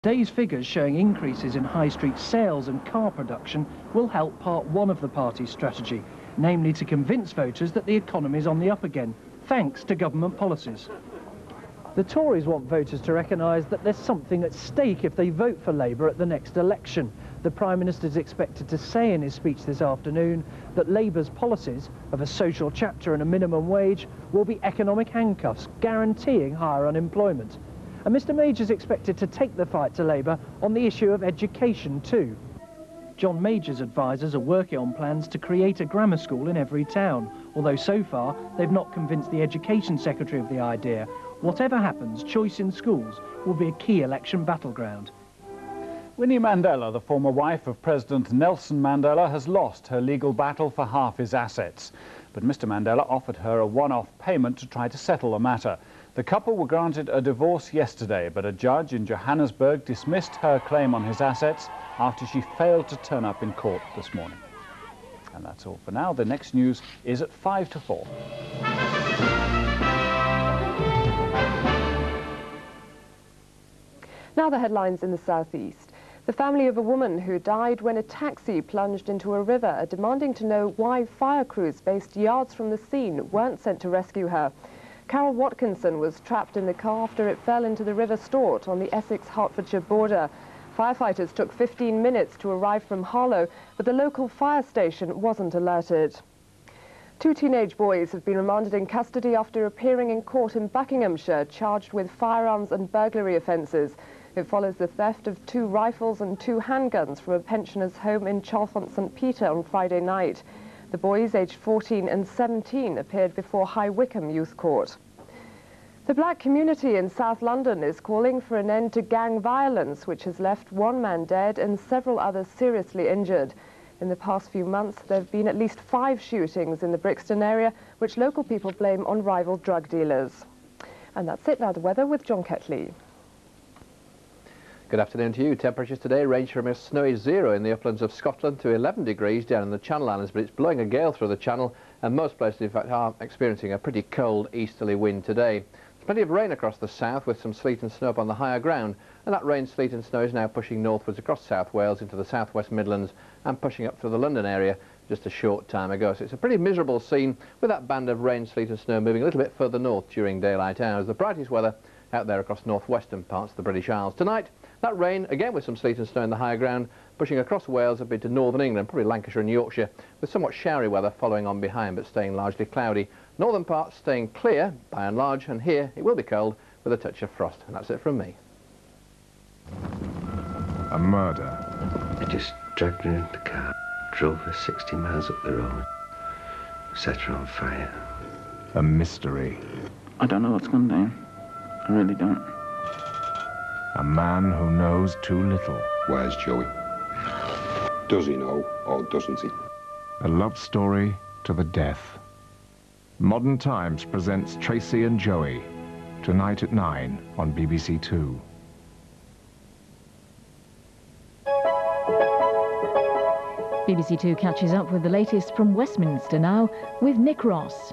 Today's figures showing increases in high street sales and car production will help part one of the party's strategy, namely to convince voters that the economy is on the up again, thanks to government policies. The Tories want voters to recognise that there's something at stake if they vote for Labour at the next election. The Prime Minister is expected to say in his speech this afternoon that Labour's policies of a social chapter and a minimum wage will be economic handcuffs, guaranteeing higher unemployment. And Mr Major is expected to take the fight to Labour on the issue of education too. John Major's advisers are working on plans to create a grammar school in every town, although so far they've not convinced the Education Secretary of the idea. Whatever happens, choice in schools will be a key election battleground. Winnie Mandela, the former wife of President Nelson Mandela, has lost her legal battle for half his assets. But Mr Mandela offered her a one-off payment to try to settle the matter. The couple were granted a divorce yesterday, but a judge in Johannesburg dismissed her claim on his assets after she failed to turn up in court this morning. And that's all for now. The next news is at 5 to 4. Now the headlines in the southeast. The family of a woman who died when a taxi plunged into a river are demanding to know why fire crews based yards from the scene weren't sent to rescue her. Carol Watkinson was trapped in the car after it fell into the River Stort on the Essex-Hertfordshire border. Firefighters took 15 minutes to arrive from Harlow, but the local fire station wasn't alerted. Two teenage boys have been remanded in custody after appearing in court in Buckinghamshire, charged with firearms and burglary offences. It follows the theft of 2 rifles and 2 handguns from a pensioner's home in Chalfont St Peter on Friday night. The boys, aged 14 and 17, appeared before High Wycombe Youth Court. The black community in South London is calling for an end to gang violence, which has left 1 man dead and several others seriously injured. In the past few months, there have been at least 5 shootings in the Brixton area, which local people blame on rival drug dealers. And that's it. Now the weather with John Kettley. Good afternoon to you. Temperatures today range from a snowy 0 in the uplands of Scotland to 11 degrees down in the Channel Islands, but it's blowing a gale through the Channel, and most places, in fact, are experiencing a pretty cold easterly wind today. There's plenty of rain across the south with some sleet and snow up on the higher ground, and that rain, sleet and snow is now pushing northwards across South Wales into the southwest Midlands and pushing up through the London area just a short time ago. So it's a pretty miserable scene with that band of rain, sleet and snow moving a little bit further north during daylight hours. The brightest weather out there across northwestern parts of the British Isles. Tonight, that rain, again with some sleet and snow in the higher ground, pushing across Wales a bit to northern England, probably Lancashire and Yorkshire, with somewhat showery weather following on behind, but staying largely cloudy. Northern parts staying clear, by and large, and here it will be cold with a touch of frost. And that's it from me. A murder. They just dragged her into the car, drove her 60 miles up the road, set her on fire. A mystery. I don't know what's gone down. I really don't. A man who knows too little. Where's Joey? Does he know or doesn't he? A love story to the death. Modern Times presents Tracy and Joey, tonight at 9 on BBC Two. BBC Two catches up with the latest from Westminster now with Nick Ross.